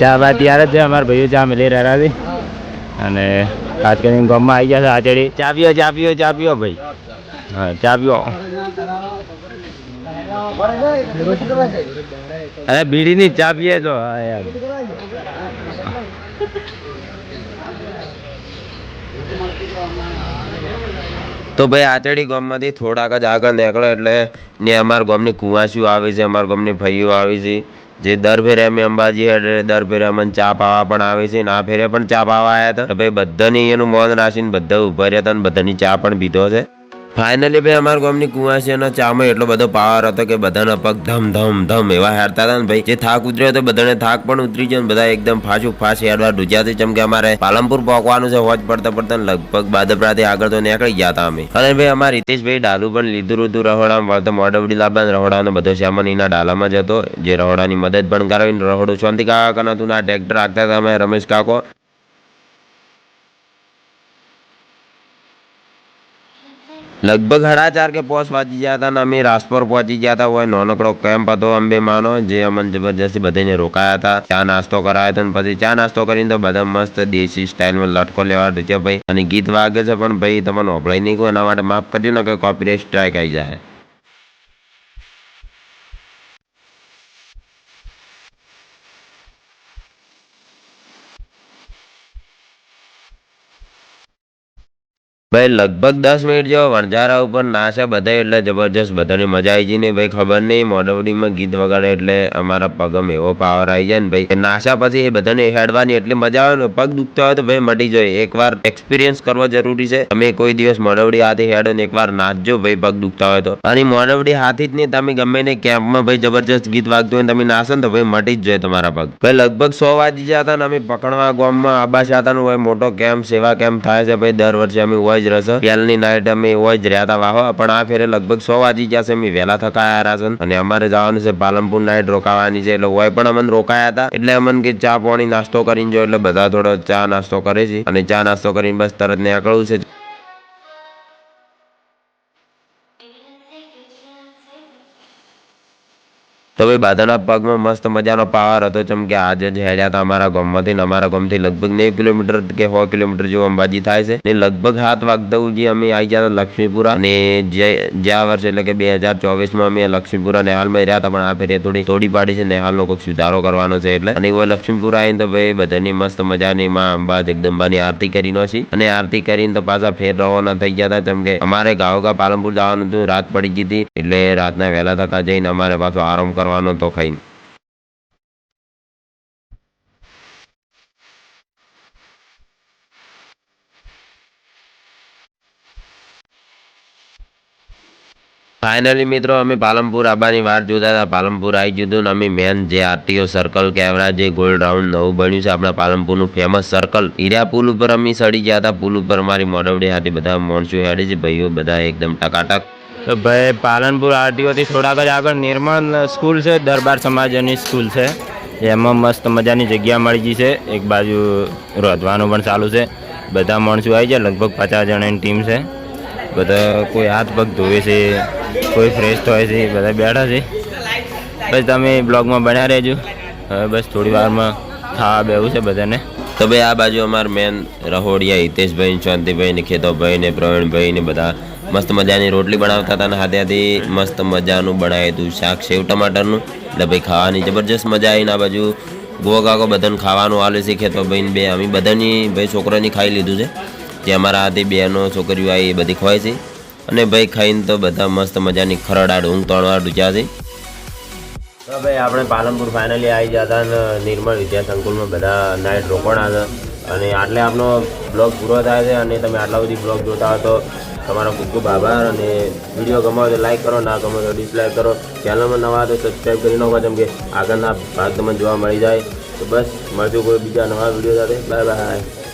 ચા બા તૈયાર જ છે, અમારા ભાઈઓ ચા મળી રહ્યા છે અને ખાસ કરીને ગામમાં આવી ગયા છે આચેડી. ચા પીઓ ભાઈ. હા ચા પીઓ. અરે બીડીની ચા પીએ તો હા યાર. તો ભાઈ આચેડી ગામમાંથી થોડાક જ આગળ નીકળો એટલે ને અમારા ગામની કુવાસીઓ આવે છે, અમારા ગામની ભાઈઓ આવે છે જે દર ફેરે અમે અંબાજી એટલે દર ફેરે અમને ચા પાવા પણ આવે છે ને આ ફેરે પણ ચા પાવા આવ્યા હતા. ભાઈ બધાની એનું મૌન રાખીને બધા ઉભા રહ્યા હતા અને બધાની ચા પણ પીધો છે. ફાઇનલી ભાઈ અમારા ગામની કુવાસીના ચામાં એટલો બધો પાવર હતો કે બધાના પગ ધમ ધમ ધમ એવા હેરતા હતા ને ભાઈ જે થાક ઉતર્યો હતો બધાને થાક પણ ઉતરી ગયો ને બધા એકદમ ફાસ્ટ હેરવા ડૂજ્યા. જેમ કે અમારે પાલનપુર પહોંચવાનું છે હોજ પડતા પડતા લગભગ બાદપરાથી આગળ તો નીકળી ગયા હતા અમે. અને ભાઈ અમારા હિતેશભાઈ ડાલુ પણ લીધું હતું રહોડામાં મોડવડી લાવવા રહોડાનો બધો સામાન એના ડાલામાં જ હતો જે રહોડાની મદદ પણ કરાવીને રહોડું શાંતિ કાકા નતું ના ટ્રેક્ટર રાખતા હતા અમે રમેશ કાકો. લગભગ 4:30 કે 5 વાગી ગયા હતા અને અમે રાસપુર પહોંચી ગયા હતા. હોય નાનકડો કેમ્પ હતો અંબે માનો જે અમને જબરજસ્તી બધાને રોકાયા હતા. ચા નાસ્તો કરાયો હતો અને પછી ચા નાસ્તો કરીને તો બધા મસ્ત દેશી સ્ટાઇલમાં લટકો લેવા છે ભાઈ. અને ગીત વાગે છે પણ ભાઈ તમને હોભળાઈ નહીં ગયું એના માટે માફ કરજો ને કે કોપીરાઇટ સ્ટ્રાઇક આવી જાય. ભાઈ લગભગ 10 મિનિટ જેવો વણઝારા ઉપર નાશે બધા એટલે જબરજસ્ત બધાની મજા આવી ગઈ ને ભાઈ ખબર નહીં મોઢવડીમાં ગીત વગાડે એટલે અમારા પગમાં એવો પાવર આવી જાય ને ભાઈ નાશા પછી એ બધાને હેડવાની એટલી મજા આવે ને પગ દુખતા હોય તો ભાઈ મટી જાય. એકવાર એક્સપિરિયન્સ કરવો જરૂરી છે. તમે કોઈ દિવસ મોઢવડી હાથી હેડો ને એકવાર નાચજો ભાઈ પગ દુખતા હોય તો. અને મોઢવડી હાથી જ નહીં તમે ગમે ને કેમ્પમાં ભાઈ જબરજસ્ત ગીત વાગતું હોય તમે નાશો ને તો ભાઈ મટી જ જાય તમારા પગ. ભાઈ લગભગ 100 વાગી ગયા હતા ને અમે પકડવા ગામમાં આબા શાતાનો હોય મોટો કેમ્પ સેવા કેમ્પ થાય છે ભાઈ દર વર્ષે અમે હોય પહેલની નાઈટ અમે હોય જ રહ્યા હતા વાહો પણ આ ફેરે લગભગ 100 વાગી ગયા છે. અમે વહેલા થકાયા રહ્યા છે અને અમારે જવાનું છે પાલનપુર નાઈટ રોકાવાની છે એટલે હોય પણ અમને રોકાયા હતા એટલે અમને કે ચા પાણી નાસ્તો કરીને જો એટલે બધા થોડો ચા નાસ્તો કરે છે અને ચા નાસ્તો કરીને બસ તરત નીકળવું છે. તો ભાઈ બધાના પગમાં મસ્ત મજાનો પાવર હતો જેમ કે આજે જ હેડ્યા હતા અમારા ગામમાંથી અમારા ગામથી લગભગ 9 કિલોમીટર કે 100 કિલોમીટર જેવું અંબાજી થાય છે ને લગભગ 7 વાગતા જે અમે આવી ગયા હતા લક્ષ્મીપુરા અને જ્યાં વર્ષ એટલે કે 2024માં અમે લક્ષ્મીપુરા નેહાલમાં રહ્યા હતા પણ આ ફેરે તોડી પાડી છે. નેહાલનો કોઈક સુધારો કરવાનો છે એટલે અને એવો લક્ષ્મીપુરા આવીને તો ભાઈ બધાની મસ્ત મજાની માં અંબા જગદંબાની આરતી કરી નાખી અને આરતી કરીને તો પાછા ફેર રવાના થઈ ગયા હતા જેમ કે અમારે ગાવગા પાલનપુર જવાનું હતું રાત પડી ગઈ હતી એટલે રાતના વહેલા થતા જઈને અમારે પાછો આરામ કરવાનો તો ખાઈને. ફાઇનલી મિત્રો અમે પાલનપુર આવવાની વાર જોતા હતા. પાલનપુર આવી ગયું ને અમે મેન જે આરટીઓ સર્કલ કેમેરા જે ગોલ્ડ રાઉન્ડ નવું બન્યું છે આપણા પાલનપુરનું ફેમસ સર્કલ હીરા પુલ ઉપર અમે સડી ગયા હતા. પુલ ઉપર મારી મોઢવડી હાથી બધા માણસો હેડે છે ભાઈઓ બધા એકદમ ટકાટક. તો ભાઈ પાલનપુર આરટીઓથી થોડાક જ આગળ નિર્મળ સ્કૂલ છે દરબાર સમાજની સ્કૂલ છે એમાં મસ્ત મજાની જગ્યા મળી ગઈ છે. એક બાજુ રોધવાનું પણ ચાલુ છે. બધા માણસો આવી જાય લગભગ 50 જણાની ટીમ છે. બધા કોઈ હાથ પગ ધોવે છે કોઈ ફ્રેશ થાય છે બધા બેઠા છે. બસ તમે બ્લોગમાં બન્યા રહેજો. હવે બસ થોડી વારમાં ખાવા બેવું છે બધાને. તો ભાઈ આ બાજુ અમારા મેન રહોડિયા હિતેશભાઈ શાંતિભાઈ ને ખેતોભાઈ ને પ્રવીણભાઈ ને બધા મસ્ત મજાની રોટલી બનાવતા હતા અને હાથેથી મસ્ત મજાનું બનાવ્યું હતું શાક સેવ ટમાટરનું એટલે ભાઈ ખાવાની જબરજસ્ત મજા આવીને આ બાજુ ગોગાકો બધાને ખાવાનું આલે છે. ખેતોભાઈ બે અમે બધાની ભાઈ છોકરાની ખાઈ લીધું છે જે અમારા હાથે બેનો છોકરીઓ આવી એ બધી ખવાય છે અને ભાઈ ખાઈને તો બધા મસ્ત મજાની ખરડાડ ઊંઘ 3 વાર ડૂચ્યા છે. તો ભાઈ આપણે પાલનપુર ફાઇનલી આવી ગયા હતા અને નિર્મળ વિદ્યા સંકુલમાં બધા નાઇટ રોકાણા હતા અને આટલે આપણો બ્લોગ પૂરો થાય છે અને તમે આટલા બધી બ્લોગ જોતા હો તો તમારો ખૂબ ખૂબ આભાર અને વિડીયો ગમો તો લાઈક કરો ના ગમો તો ડિસલાઈક કરો. ચેનલમાં નવા તો સબસ્ક્રાઈબ કરી નાખો જેમ કે આગળના ભાગ તમને જોવા મળી જાય. તો બસ મળશું કોઈ બીજા નવા વિડીયો સાથે. Bye bye.